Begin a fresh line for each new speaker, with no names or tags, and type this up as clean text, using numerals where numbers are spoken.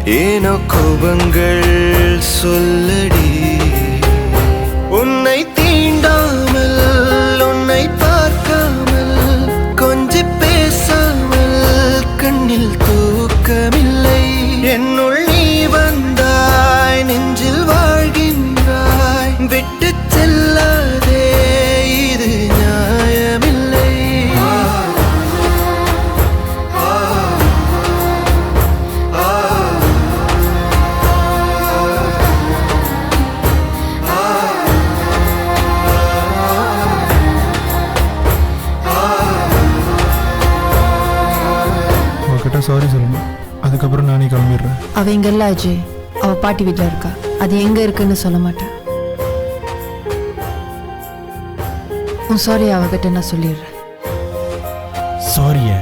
ஏனோ கோபங்கள் சொல்லடி உன்னை தீண்டாமல் உன்னை பார்க்காமல் கொஞ்சி பேசாமல் கண்ணில் தூக்கமில்லை என்னுள் நீ வந்தாய் நெஞ்சில் வாழ்கின்றாய் விட்டு செல்லாதே இது நியாயமில்லை
அவகிட்ட சாரி சொல்லணும். அதுக்கப்புறம் நானே கிளம்பிடுறேன்.
அவ இங்க இல்ல அஜய், அவ பாட்டி வீட்டில் இருக்கா. அது எங்க இருக்குன்னு சொல்ல மாட்டேன். உன் சாரி அவகிட்ட நான் சொல்லிடுறேன்.
சாரியா?